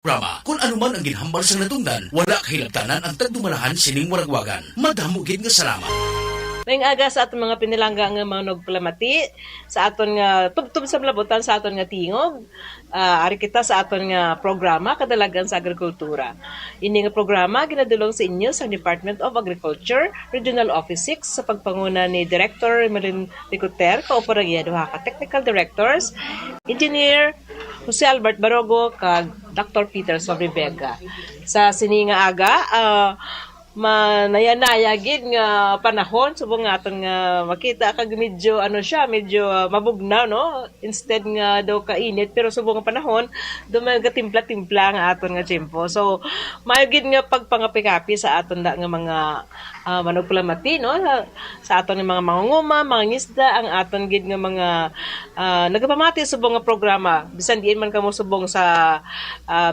Rama, kung ano man ang ginhambal sa natungdan, wala kahilabtanan ang tagdumalahan sining waragwagan. Madamo gid nga salamat. Mayng aga sa aton mga pinilangga nga mga nagpalamati, sa aton nga tubtub sa malabutan sa aton nga tingog, ari kita sa aton nga programa kadalagan sa agrikultura. Ini nga programa ginadulong sa inyo sa Department of Agriculture, Regional Office 6 sa pagpanguna ni Director Emeline Picoter, kaupo ra duha ka Technical Directors, Engineer Jose Albert Barogo kag Dr. Peter Sobrevega. Sa sini nga aga, manaya-naya gid nga panahon subong nga aton nga makita kag medyo medyo mabugnaw no, instead nga daw kainit pero subong nga panahon dumagatimpla-timpla nga aton nga tiempo. So maayo gid nga pagpangapi-kapi sa aton da nga mga manugpalamati no, sa aton nga mga mangunguma, mga ngisda, ang aton gid nga mga nagapamati subong nga programa bisan diin man kamo subong sa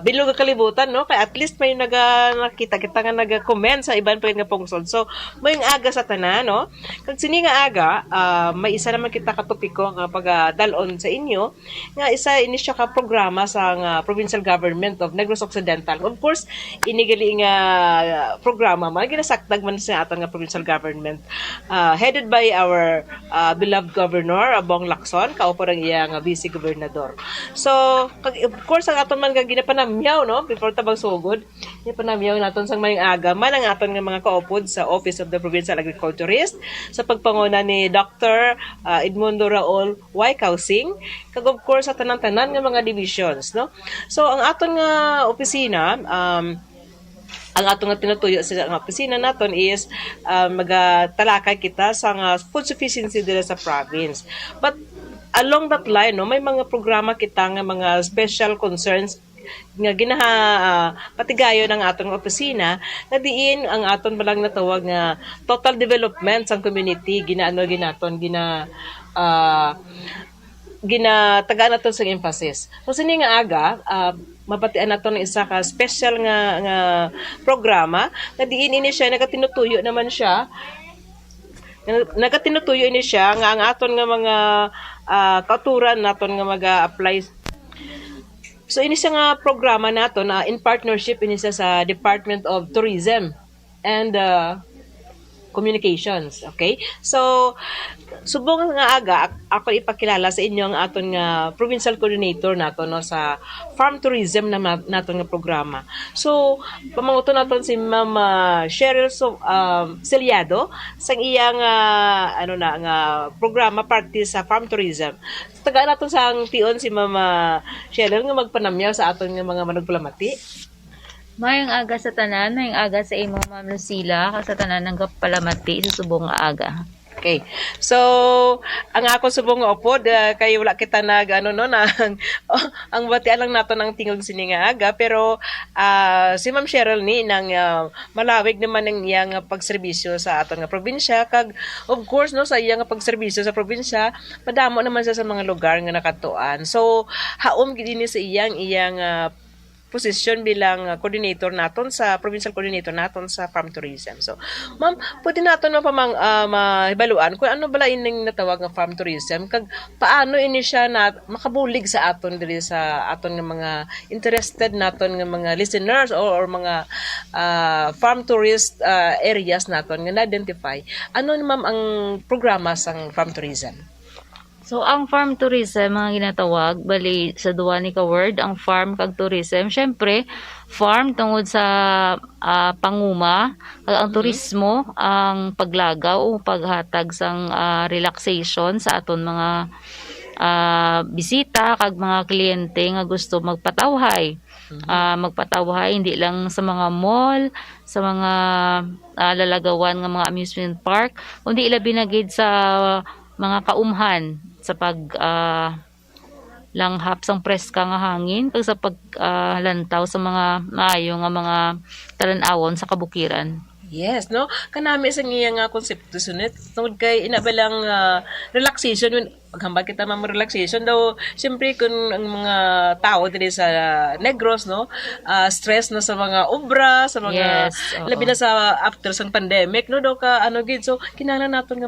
bilog nga kalibutan no, kay at least may nakita kita nga naga-comment sa iban pa nga pungsod. So, mayong aga sa tanan, no? Kag sini nga aga, may isa naman kita katopiko nga pag-dalon sa inyo, nga isa ini siya ka programa sa nga Provincial Government of Negros Occidental. Of course, inigali nga programa man ginasakdag man sa aton nga provincial government, headed by our beloved Governor Bong Lacson, kaupo ang iya nga Vice Gobernador. So, of course, ang aton man nga ginapanamyaw, no? Before tabang sugod, ginapanamyaw naton sang mayong aga man ang aton nga mga kaupod sa Office of the Provincial Agriculturist sa pagpanguna ni Dr. Edmundo Raul Y. Kausing, kag of course sa tanan-tanan nga mga divisions, no? So ang aton nga opisina, ang atong nga tinutuyo sa opisina naton is magatalakay kita sa food sufficiency dira sa province. But along that line, no, may mga programa kita nga mga special concerns nga patigayon ng atong opisina na diin ang aton balang natawag nga total development sa community ginatagaan naton sa emphasis. So sini nga aga mabatian naton ng isa ka special nga programa na diin ini siya nagatinutuyo ini siya nga ang aton nga mga kauturan naton nga mag-apply. So ini siya nga programa nato na in partnership ini siya sa Department of Tourism and Communications. Okay? So subong nga aga ako ipakilala sa inyo ang aton nga provincial coordinator nato no sa farm tourism na naton nga programa. So pamanguto naton si Ma'am Cheryl Celiado sang iyang nga programa parte sa farm tourism. Tagaan naton sang tion si Ma'am Cheryl nga magpanamyaw sa aton nga mga manugpalamati. Mayang aga sa tanan, mayang aga sa imo Ma'am Lucila, sa tanan ng palamati sa subong nga aga. Okay. So, ang ako subong nga upod, kay wala kita ang batian lang nato ng tingog sini nga aga, pero si Ma'am Cheryl ni nang malawig naman ang iyang pagserbisyo sa aton nga probinsya, kag of course no sa iyang pagserbisyo sa probinsya, madamo naman siya sa mga lugar nga nakatuan. So, haom gid ini sa iyang posisyon bilang coordinator naton sa provincial coordinator naton sa farm tourism. So, ma'am, pwede naton mahibaluan kung ano bala ining natawag nga farm tourism kag paano ini siya na makabulig sa aton diri sa aton nga mga interested naton nga mga listeners or mga farm tourist areas naton nga na-identify. Ano ma'am ang programa sang farm tourism? So, ang farm tourism, mga ginatawag, bali sa duwa ni ka-word, ang farm kag tourism. Syempre, farm tungod sa panguma, kag ang turismo, ang paglagaw o paghatag sang relaxation sa aton mga bisita, kag mga kliyente nga gusto magpatawhay. Magpatawhay, hindi lang sa mga mall, sa mga lalagawan nga mga amusement park, kundi ila binagid sa mga kaumhan sa langhap sang preska nga hangin kag sa paglantaw sa mga maayo nga mga talan-awon sa kabukiran. Yes, no? Kanami sa iya nga konsepto sunit. Tungod kay inabalang relaxation, paghambal kita mga relaxation daw, siyempre kung ang mga tao dito sa Negros, no? Stress na sa mga obra, sa mga, Yes, labi na sa after sang pandemic, no? Daw ka, gid. So, kinahanglan natin nga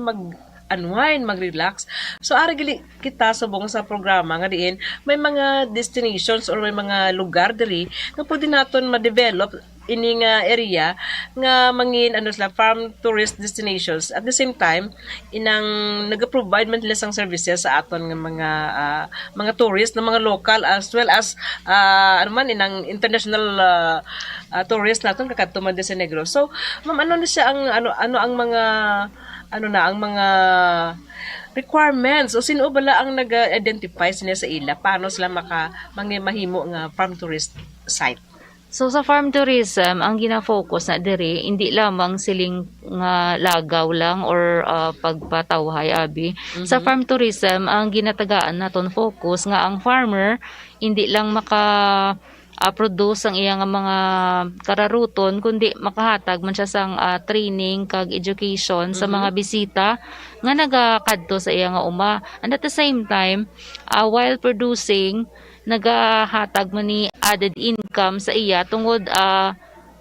mag-unwind, mag-relax. So ara gali kita subong sa programa nga diin may mga destinations or may mga lugar diri nga pwede naton ma-develop ini nga area nga mangin sila farm tourist destinations. At the same time inang nag-provide man nila sang services sa aton nga mga tourist na mga local as well as inang international tourist naton kakadto man sa Negros. So ma'am, ano na siya ang ang mga ang mga requirements o sino bala ang nag-identify sila sa ila paano sila mahimo nga farm tourist site? So sa farm tourism, ang gina-focus na diri hindi lamang siling nga lagaw lang or pagpatawhay abi. Sa farm tourism, ang ginatagaan naton focus nga ang farmer hindi lang produce ang iyang mga kararuton kundi makahatag man siya sang training kag education sa mga bisita nga nagakadto sa iyang uma. And at the same time, while producing nagahatag man ni added income sa iya tungod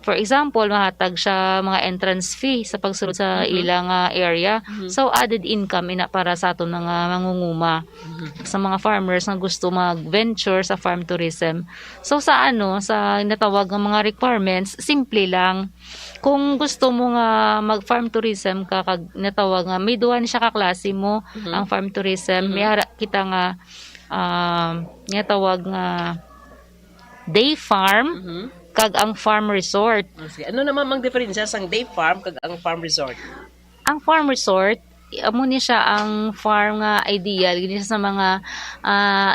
for example mahatag siya mga entrance fee sa pagsulod sa ilang area. So added income ina para sa aton mga mangunguma sa mga farmers nga gusto mag-venture sa farm tourism. So sa natawag ng mga requirements, simple lang. Kung gusto mo nga mag-farm tourism ka kag natawag nga may duha ni siya ka klase mo ang farm tourism, may kita nga tawag nga day farm kag ang farm resort. Ano naman ang diferensya sang day farm kag ang farm resort? Ang farm resort amo ni siya ang farm nga ideal gini sa mga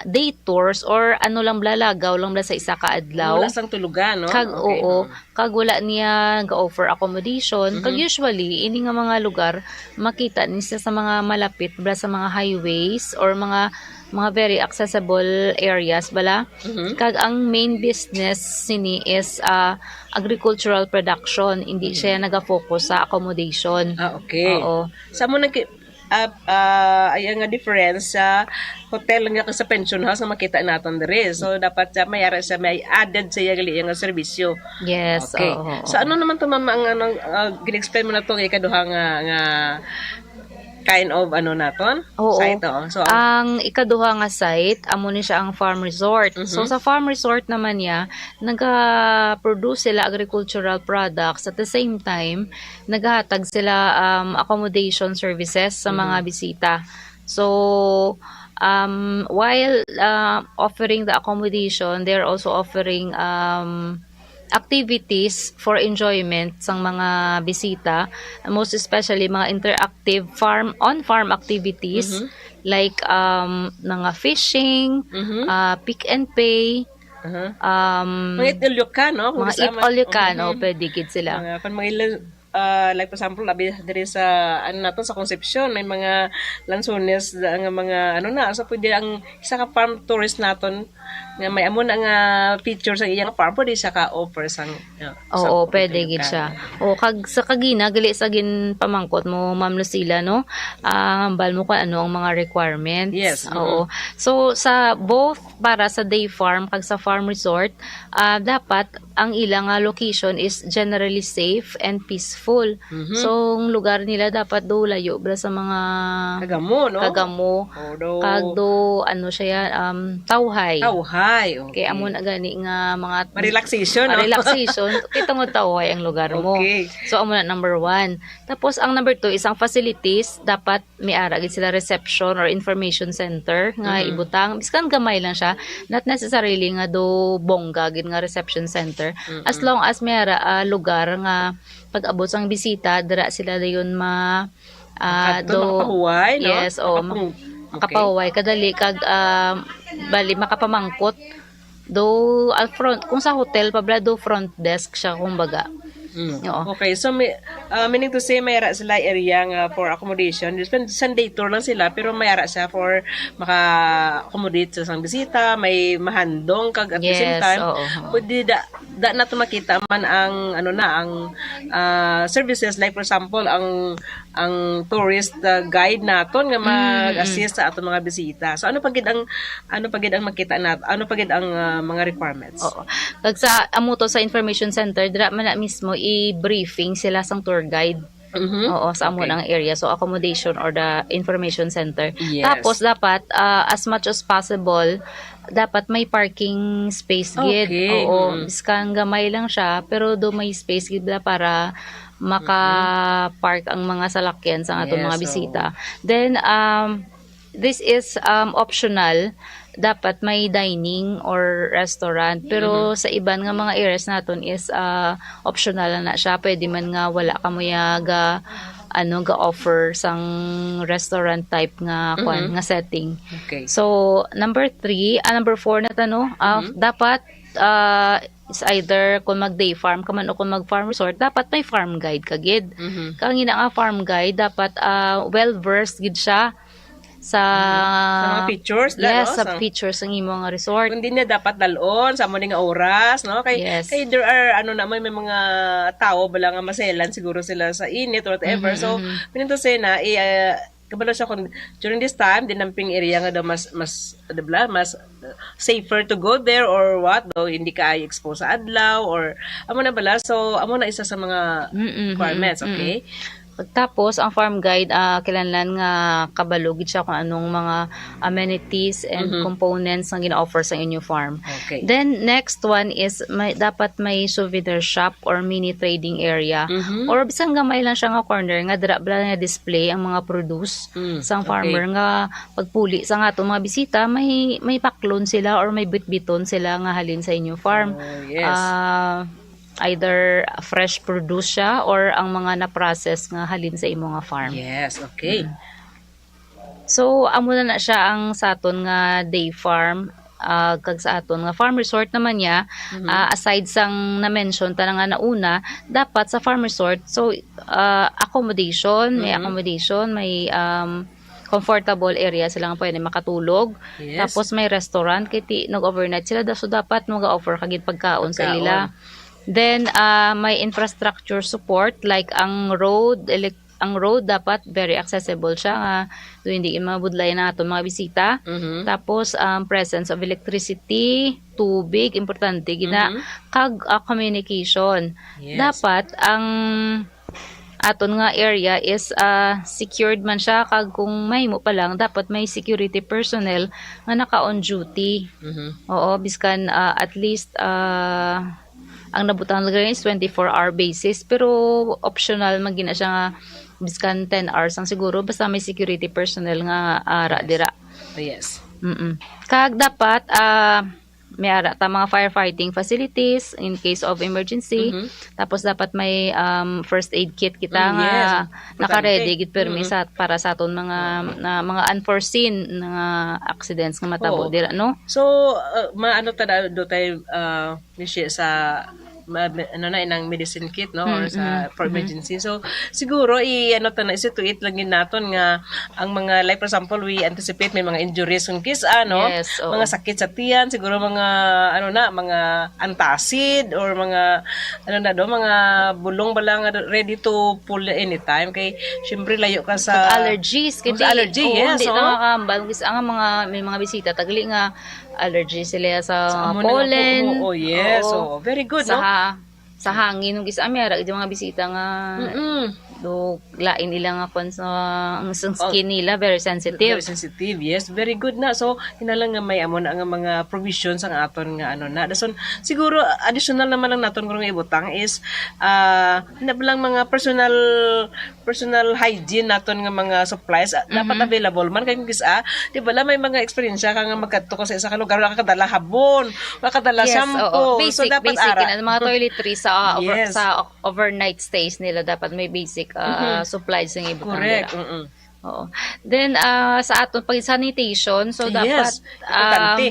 day tours or lang blalagaw lang bla sa isa ka adlaw. Wala sang tulugan, no? Kag oo, kag wala niya ga-offer accommodation. Kag usually ini nga mga lugar makita ni siya sa mga malapit bla sa mga highways or mga very accessible areas bala. Kag ang main business sini is agricultural production, hindi siya naga-focus sa accommodation. Okay. Oo. Sa mo ay nga difference sa hotel nga sa pension house nga makita naton diri. So dapat siya may added sa gali nga serbisyo. Yes. Okay. Oo. So ano naman to ma'am ang gin-explain mo na to ikaduha nga kind of naton? Oo. Site So ang ikaduha nga site amo ni siya ang farm resort. So sa farm resort naman niya naga-produce sila agricultural products at the same time naghahatag sila accommodation services sa mga bisita. So while offering the accommodation, they're also offering activities for enjoyment sang mga bisita, most especially mga interactive on-farm activities like mga fishing, pick and pay, mga eat all you can, no? mga eat all you can, pwede gid sila. Like for example, labi diri sa sa Concepcion may mga lansones nga mga so pwede ang isa ka farm tourist naton nga may amo na nga feature sa iyang farm pwede siya ka offer sang oo, pwede gid siya. O kag sa kagina gali sa gin pamangkot mo Ma'am Lucila, no? Bal mo kung ang mga requirements. Yes. Oo. So sa both para sa day farm kag sa farm resort, dapat ang ilang location is generally safe and peaceful. So ang lugar nila dapat do layo bra sa mga kagamo, no? Kag do siya tawhay. Okay. Kaya amo na gani nga mga relaxation, no? Relaxation. Kita mo tawhay ang lugar mo. Okay. So amo na number 1. Tapos ang number 2 is ang facilities, dapat may ara gid sila reception or information center nga ibutang biskan gamay lang siya, not necessarily nga do bongga gid nga reception center. As long as may ara lugar nga pag abot sang bisita dira sila dayon makapahuway, no? Yes, makapahuway kadali kag bali makapamangkot do front kung sa hotel pabla do front desk siya kumbaga. Okay, so meaning to say mayara sila area nga for accommodation. Sunday tour lang sila pero mayara siya for maka-accommodate sa bisita, may mahandong kag at the same time pwede da nato makita man ang services like for example ang tourist guide naton nga mag-assist sa aton mga bisita. So ano pagid ang makita nato? Ano pagid ang mga requirements? Oo. Kag sa amo to sa information center dira man na mismo i-briefing sila sang tour guide. Oo, sa amo Okay. ng area. So, accommodation or the information center. Yes. Tapos, dapat, as much as possible, dapat may parking space gid. Okay. Oo, biskan gamay lang siya, pero do may space gid na para maka-park ang mga salakyan sa atong Yes, mga oo. bisita. Then, this is optional. Dapat may dining or restaurant. Pero sa iban nga mga areas naton is optional na siya. Pwede man nga wala ka mo ga offer sang restaurant type nga nga setting. Okay. So number 4 na tanong, dapat is either kung mag day farm ka man o kung mag farm resort, dapat may farm guide ka gid. Kang ina nga farm guide dapat well versed gid siya sa Sa mga pictures, yes, no? sa features ng imong nga resort. Kundi na dapat dalon sa mo nga oras, no? Kay Yes. kay there are may mga tao bala nga maselan siguro sila sa init or whatever. So, pinito say na kabalo siya kung during this time dinamping area nga daw mas safer to go there or what daw hindi ka expose sa adlaw or amo na bala. So, amo na isa sa mga requirements, okay? Pagtapos, ang farm guide, kailangan nga kabalugid siya kung anong mga amenities and components na gina-offer sa inyong farm. Okay. Then, next one is, dapat may souvenir shop or mini trading area. Or bisan gamay lang siya nga corner, nga dira bala nga display ang mga produce sang farmer nga pagpuli sa nga itong mga bisita, may paklon sila or may bitbiton sila nga halin sa inyong farm. Oh, yes. Either fresh produce siya or ang mga na-process nga halin sa imo nga farm. Yes, okay. So, amo na siya ang sa aton nga day farm. Kag sa aton nga farm resort naman niya, aside sang na-mention ta nga nauna, dapat sa farm resort, so accommodation, may comfortable area sila nga pwede makatulog. Yes. Tapos may restaurant, kiti nag-overnight sila, so dapat mag-offer kagid pagkaon sa ila. Then, may infrastructure support like ang road dapat very accessible siya nga hindi mabudlay na ato mga bisita. Tapos, presence of electricity, tubig, importante gina, kag communication. Yes. Dapat, ang aton nga area is secured man siya, kag kung may mo pa lang, dapat may security personnel nga naka-on duty. Oo, biskan at least ang nabutang lagay is 24-hour basis, pero optional magina siya nga biskan 10 hours ang siguro basta may security personnel nga ara dira. Yes. Kag dapat may ara ta mga firefighting facilities in case of emergency. Tapos dapat may first aid kit kita nga yes. naka-ready gid permi para sa aton mga unforeseen nga accidents nga matabo Oo. dira, no? So, maano ta do tayo sa inang medicine kit, no, or sa for emergency. So siguro isituit lang din naton nga ang mga, like for example, we anticipate may mga injuries in case Yes, oo. mga sakit sa tiyan, siguro mga mga antacid or mga mga bulong bala nga ready to pull anytime kay syempre layo ka sa Allergies kay Sa allergy, yes, hindi oo. nakakambal kasi ang may mga bisita tagli nga allergy sila sa amo na nga pollen. po. Oh, yes. Oo. Oh, very good, sa no? sa hangin ng gisa amera yung mga bisita nga do lain nila nga kon sa ang skin nila very sensitive. Very sensitive, yes. Very good na. So, hinalang nga may amon ang mga provisions ang aton nga na. Dason, siguro, additional naman lang naton kung ibutang is, lang mga personal hygiene naton nga mga supplies, dapat available man. Kaya kisa, di ba may mga experience ka nga magkadto ka sa isa ka lugar, makakadala habon, makakadala shampoo. Oo. Basic, So, dapat basic ara. mga toiletries sa Yes. sa overnight stays nila dapat may basic supplies ng ibutang Correct. nila. Oo. Then, sa aton pag sanitation, so Yes, dapat importante.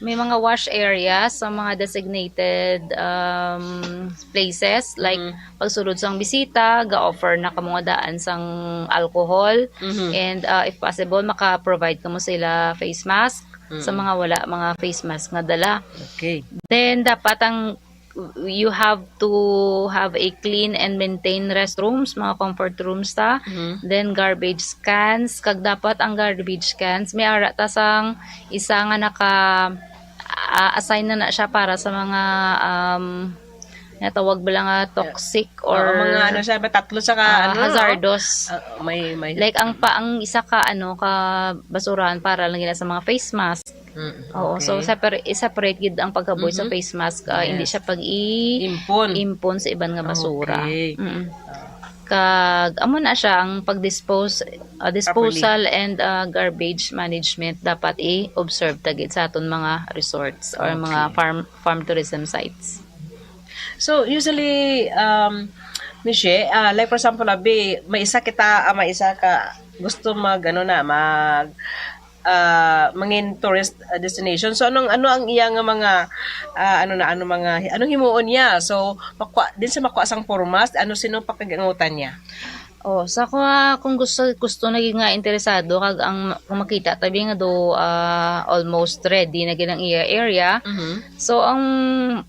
may mga wash areas sa mga designated places like pagsulod sang bisita, ga-offer na kamo nga daan sang alcohol and if possible maka-provide kamo sila face mask sa mga wala mga face mask nga dala. Okay. Then dapat you have to have a clean and maintain restrooms, mga comfort rooms ta. Then garbage cans, kag dapat ang garbage cans may ara ta sang isa nga naka assign na siya para sa mga natawag ba lang toxic or mga ano siya, tatlo sa ka, hazardous. May Like ang isa ka ka basurahan para lang nila sa mga face mask. Oo, okay. so separate gid ang pagkabuhi sa face mask. Hindi siya impon sa iban nga basura. Okay. Kag amo na siya ang disposal and garbage management dapat i-observe tagid sa aton mga resorts or mga farm tourism sites. So usually Miche, like for example, may isa ka gusto mangin tourist destination. So ano ang iyang mga anong himuon niya? So makuha sang formas, sino pakagangutan niya? Oh, sa kung gusto naging nga interesado kag kung makita tabi nga do almost ready na ginang iya area. So ang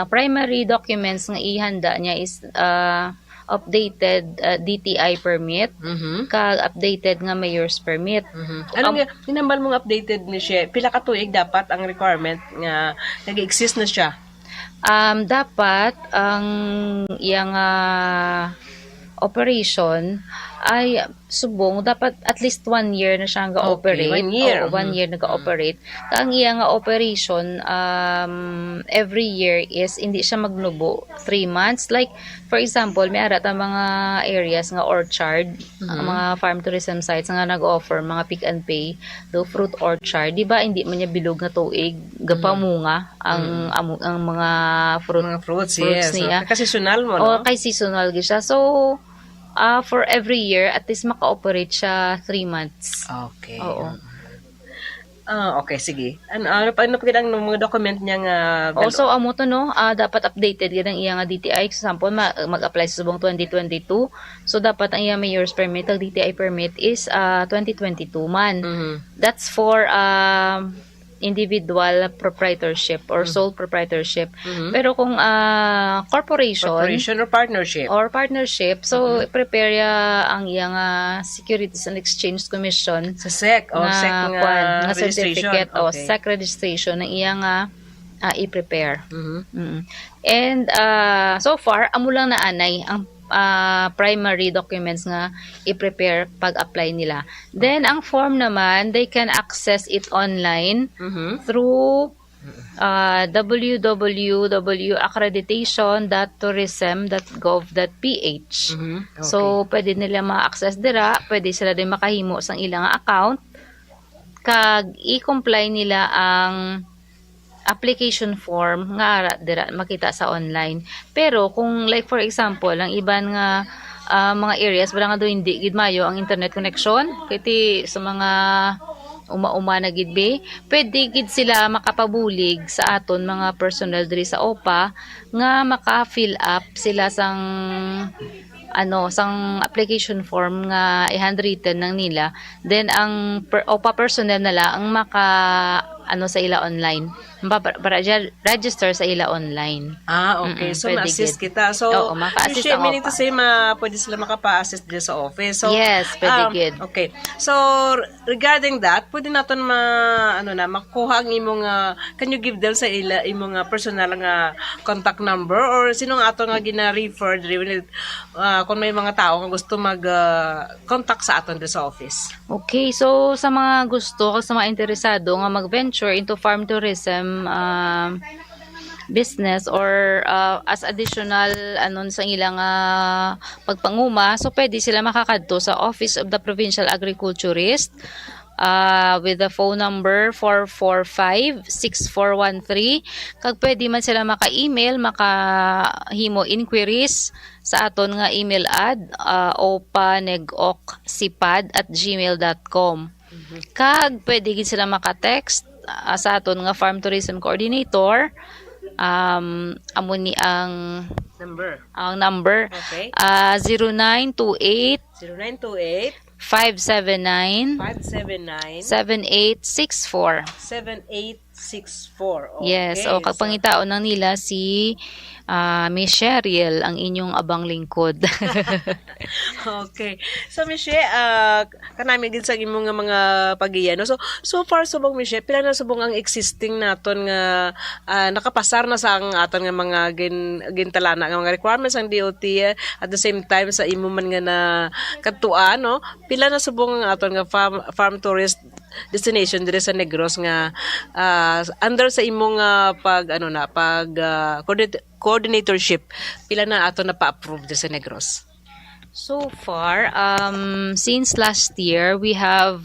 primary documents nga ihanda niya is updated DTI permit, kag updated nga mayor's permit. Ano nga, tinambal mong updated ni siya, pila ka tuig dapat ang requirement nga nag-exist na siya? Dapat ang iyang operation ay subong dapat at least 1 year na siya ga-operate. 1 year. 1 year nag-operate. Ang iyang operation every year is hindi siya magnubo 3 months. Like for example, may ara ta mga areas nga orchard, mga farm tourism sites nga nag-offer mga pick and pay, do fruit orchard, di ba hindi man niya bilog na tuig gapamunga ang mga fruits yes. niya. Kasi seasonal mo, O kay seasonal gid siya. So for every year, at least maka-operate siya 3 months. Okay. Oo. Okay, sige. Ano pa ang mga document niya nga? Also, amo to dapat updated gid ang iyang DTI. Example, mag-apply sa subong 2022. So dapat ang iyang mayor's permit, ang DTI permit is 2022 man. That's for individual proprietorship or sole proprietorship. Pero kung corporation or partnership, so prepare ang iyang Securities and Exchange Commission sa SEC o SEC nga certificate o SEC registration ng iyang i-prepare. And so far amo lang na anay ang primary documents nga i-prepare pag-apply nila. Then, ang form naman, they can access it online through www.accreditation.tourism.gov.ph. So, pwede nila ma-access dira, pwede sila din makahimo sang ilang account, kag i-comply nila ang application form nga dira makita sa online. Pero kung like for example, ang iban nga mga areas wala nga do hindi gid mayo ang internet connection, kiti sa mga uma na gid pwede gid sila makapabulig sa aton mga personnel diri sa OPA nga maka-fill up sila sang sang application form nga i-handwritten ng nila. Then ang OPA personnel nala ang maka sa ila online. Register sa ila online. Okay. So, ma-assist kita. So, maka-assist ang meaning OPA. to say, pwede sila makapa-assist din sa office. So, yes, pwede good. Okay. So, regarding that, pwede natin makuha ang imong, can you give them sa ila, imong personal nga contact number or sino nga ato nga gina-refer kung may mga tao nga gusto mag-contact sa aton sa office. Okay. So, sa mga gusto, sa mga interesado nga mag-venture into farm tourism business or as additional sa ilang pagpanguma, so pwede sila makakadto sa Office of the Provincial Agriculturist with the phone number 445-6413. Kag pwede man sila maka-email, makahimo inquiries sa aton nga email ad opanegok@gmail.com. Kag pwede gid sila maka-text sa aton nga Farm Tourism Coordinator. Amo ni ang number. Okay. 0928 579 7864. 7864. 6'4". Okay. Yes, o kapangitaon ng nila si Miss Cheryl, ang inyong abang lingkod. Okay. So, Michelle, kanami din sa imong nga mga pagiya, no? So far, subong, Michelle, pila na subong ang existing naton nga nakapasar na sa ang aton nga mga gintalana nga mga requirements ang DOT at the same time sa imo man nga na katuan, no? Pila na subong ang aton nga farm tourist destination dire sa Negros nga under sa imong coordinatorship, pila na ato na pa-approve dire sa Negros? So far, since last year, we have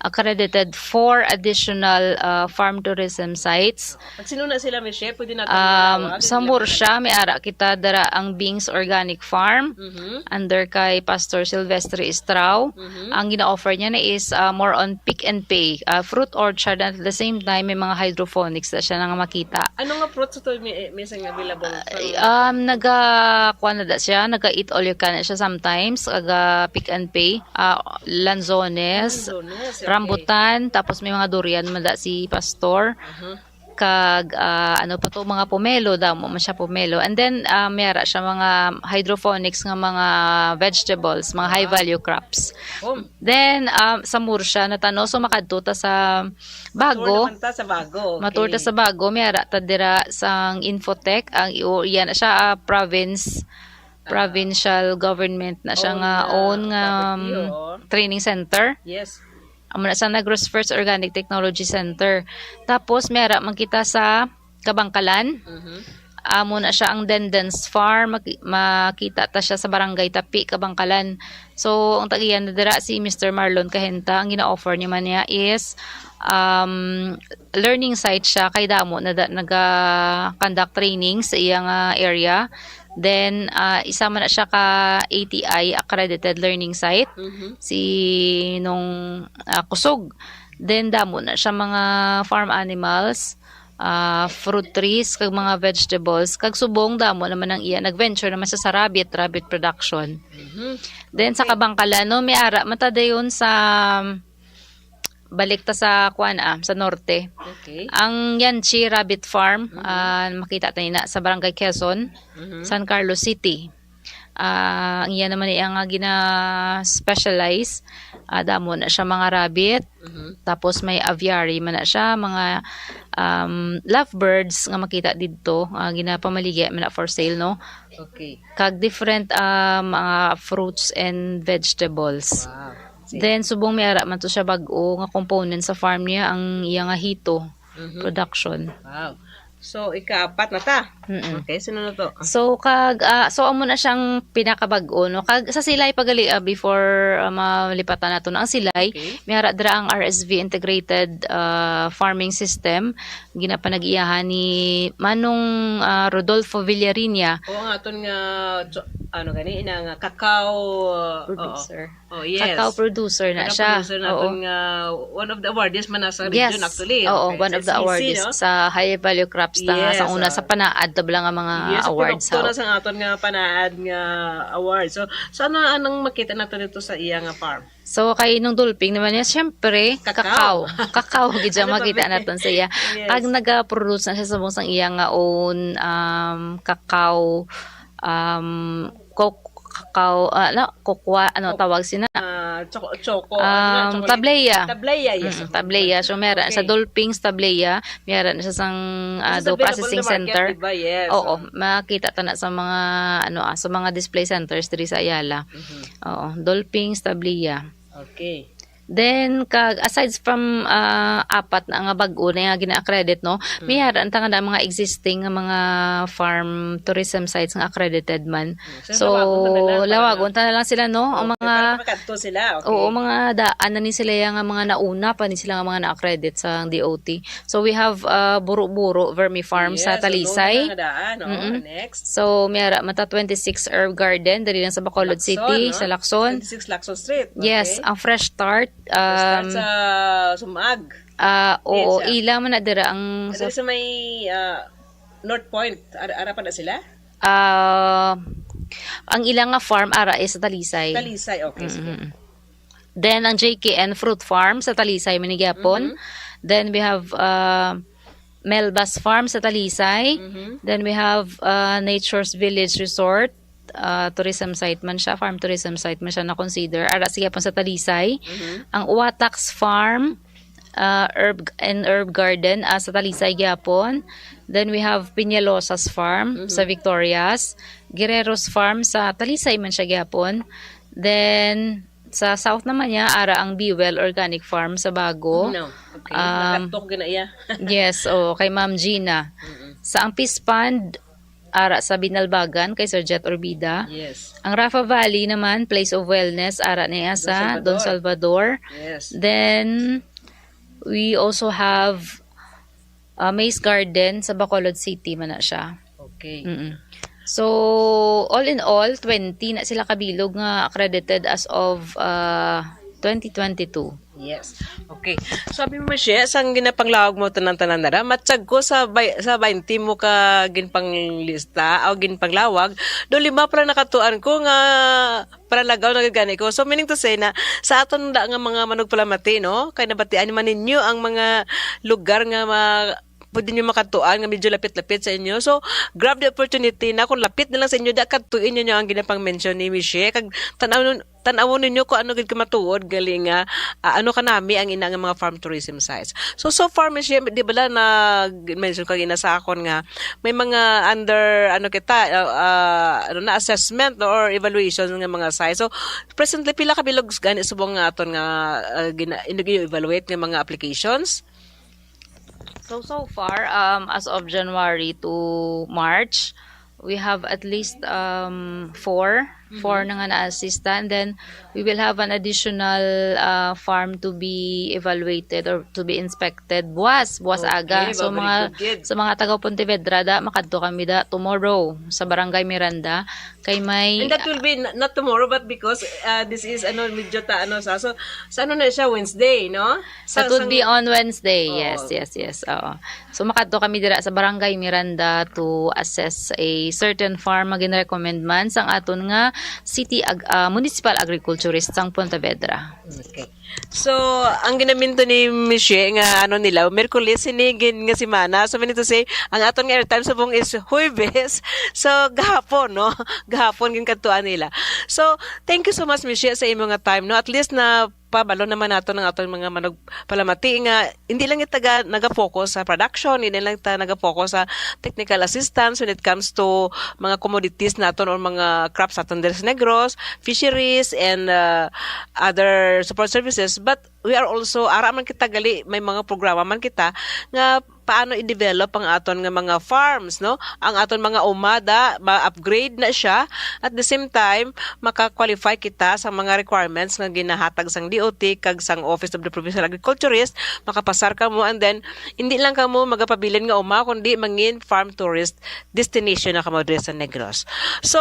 accredited 4 additional farm tourism sites. Pag sinuna sila, Michelle, pwede natin malawag. Sa Mursya, may ara kita dara ang Bings Organic Farm under kay Pastor Silvestre Estrao. Ang gina-offer niya na is more on pick and pay, fruit orchard, and at the same time may mga hydroponics na siya nang makita. Ano nga fruits ito may available? Nagakuha na da siya, naga-eat all you can na siya sometimes, pick and pay, lanzones, Okay. rambutan, tapos may mga durian man da si Pastor. Kag ano pa to, mga pomelo daw mo siya pomelo, and then mayara siya mga hydroponics nga mga vegetables, mga high value crops. Then sa Mursya natano, so makadto ta sa Bago, Sa Bago. Okay. maturta sa Bago, mayara ta dira sang Infotech, ang yan siya provincial government na siya nga own nga training center. Yes. Amo na sa Negros First Organic Technology Center. Tapos mera man kita sa Kabangkalan. Amo na siya ang Dendens Farm, makita ta siya sa Barangay Tapi, Kabangkalan. So ang tagiyan na dira si Mr. Marlon Kahenta, ang gina-offer niya man niya is learning site siya kay damo na naga-conduct training sa iyang area. Then, isama na siya ka ATI, Accredited Learning Site, si nung Kusog. Then, damo na siya mga farm animals, fruit trees, kag mga vegetables. Kag subong, damo naman ang iya. Nag-venture naman siya sa rabbit production. Then, sa Kabangkalan, no, may ara, matadayon sa balik ta sa sa norte. Okay. Ang Yanchi Rabbit Farm, makita tayo na sa Barangay Quezon, San Carlos City. Ang yan naman ang gina-specialize. Damo na siya mga rabbit. Tapos may aviary man na siya, mga lovebirds nga makita dito, ginapamaligya man na for sale, no? Okay. Kag different mga fruits and vegetables. Wow. Then subong may ara man to siya bag-o nga component sa farm niya, ang iya nga hito production. Wow. So, ika-4 na ta. Okay, sino na to? So so amo na siyang pinakabag-o, no. Kag sa Silay pagali before malipatan nato na ang Silay, may ara dira ang RSV integrated farming system, ginapanag-iyahan ni Manong Rodolfo Villarinia. Oo nga, aton nga nga cacao Producer. Oh, yes. Cacao producer na siya. Producer natin one of the awards man nasa region actually. Oo, Okay. one of the SEC, awards no? sa high value crops Yes, sa una sa panaad tabla nga mga awards. Yes, produkto na sa aton nga panaad nga award. So, sana anong makita nato dito sa iya nga farm? So kay nung Dulping naman niya, syempre Cacao. Cacao gid siya Ano ba, makita be? naton sa iya. Yes. Kag naga-produce na siya sa buong iya nga own cacao cacao kokwa tawag sina Choco. tableya. Tableya, yes. Tableya. So meron sa Dulpings tableya, meron siya sang do processing center. Diba? Yes. Oo, makita ta na sa mga sa mga display centers diri sa Ayala. Oo, Dulpings tableya. Okay. Then kag aside from apat na nga bag-o na nga gina-accredit, no, may ang tanga na mga existing nga mga farm tourism sites nga accredited man. So lawagon ta na lang sila, no, ang mga makadto sila. Okay. oo, mga daan na ni sila nga mga nauna pa ni sila nga mga na-accredit sa DOT. So we have Buro-Buro Vermi Farm sa Talisay. Next. So mayara mata 26 Herb Garden dali lang sa Bacolod City, sa Lacson. 26 Lacson Street. Okay. Yes, ang Fresh Start. Start sa Sumag. Oo, Yes, ila man na dira ang Sa may North Point. Ara pa na sila? ang ilang nga farm ara is sa Talisay. Talisay, okay. Then ang JKN Fruit Farm sa Talisay, Manigyapon. Then we have Melbas Farm sa Talisay. Then we have Nature's Village Resort. Tourism site man siya, farm tourism site man siya na consider. Ara sige po sa Talisay. Ang Uwatax Farm, herb garden sa Talisay gyapon. Then we have Piñalosas Farm sa Victorias. Guerreros Farm sa Talisay man siya gyapon. Then sa south naman niya ara ang Bewell Organic Farm sa Bago. No. Okay. Nakatok gina iya. Yes, kay Ma'am Gina. Sa ang Peace Fund ara sa Binalbagan kay Sir Jet Orbida. Yes. Ang Rafa Valley naman, Place of Wellness, ara niya sa Don Salvador. Yes. Then, we also have Maze Garden sa Bacolod City man na siya. Okay. So, all in all, 20 na sila kabilog nga accredited as of 2022. Yes. Okay. Sabi mo siya, sang ginapanglawag mo tanan-tanan na matsag ko sa 20 mo ka ginpanglista o ginpanglawag, do 5 pala nakatuan ko nga para lagaw na gagani ko. So meaning to say na sa aton da nga mga manugpalamati, no? Kay nabatian man ninyo ang mga lugar nga pwede nyo makatuan nga medyo lapit-lapit sa inyo. So, grab the opportunity na kung lapit na lang sa inyo, da katuin nyo ang ginapang mention ni Michelle. Kag tanawon ninyo kung ano gid ka matuod galing nga ano kanami ang ina nga mga farm tourism sites. So far Michelle, di ba na mention kag ina sa akon nga may mga under na assessment or evaluation nga mga sites. So presently pila ka bilog gani subong nga aton nga evaluate nga mga applications. So far, as of January to March, we have at least 4 na nga na-assist, and then we will have an additional farm to be evaluated or to be inspected buwas aga. So sa mga taga Pontevedra da makadto kami da tomorrow sa Barangay Miranda kay may and that will be not tomorrow but because this is medyo so sa na siya Wednesday, no? That would be on Wednesday. Yes. Oo. So makadto kami dira sa Barangay Miranda to assess a certain farm nga gin-recommend man sang aton nga municipal agriculturist sang Pontevedra. Okay. So, ang ginaminto ni Michelle nga nila, Merkulis sinigin nga semana. So, meaning to say, ang aton nga airtime subong is Huwebes. So, gahapon, no? Gahapon gin kadtuan nila. So, thank you so much Michelle sa imong nga time, no? At least na pabalo naman nato ng aton mga managpalamati nga hindi lang ita naga-focus sa production, hindi lang ita naga-focus sa technical assistance when it comes to mga commodities naton or mga crops naton sa Negros, fisheries and other support services, but we are also ara man kita gali may mga programa man kita nga paano i-develop ang aton nga mga farms, no? Ang aton mga umada, ma-upgrade na siya. At the same time, maka-qualify kita sa mga requirements nga ginahatag sang DOT kag sang Office of the Provincial Agriculturist, makapasar ka mo, and then hindi lang ka mo magapabilin nga kundi mangin farm tourist destination na ka mo sa Negros. So,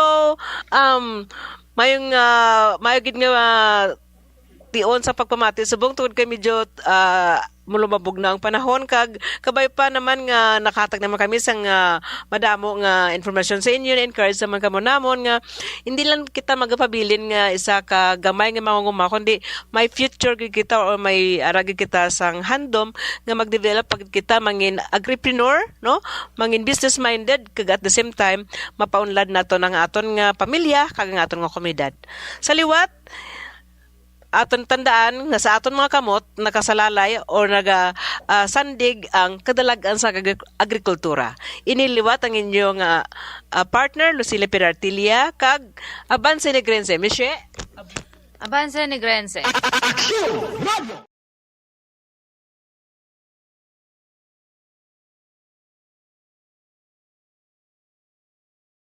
mayong gid nga tion sa pagpamati subong tungod kay medyo mulumabog na ang panahon kag kabay pa naman nga nakatag naman kami sang madamo nga information sa inyo, na encourage naman kamo namon nga hindi lang kita magapabilin nga isa ka gamay nga mangunguma kundi may future gid kita or may aragi kita sang handom nga magdevelop pag kita mangin agripreneur, no? Mangin business minded kag at the same time mapaunlad nato ng aton nga pamilya kag ang aton nga komunidad. Sa liwat aton tandaan nga sa aton mga kamot nakasalalay or sandig ang kadalagan sa agrikultura. Iniliwat ang inyong partner Lucila Pirartilia kag Avance Negrense. Michelle? Avance Negrense.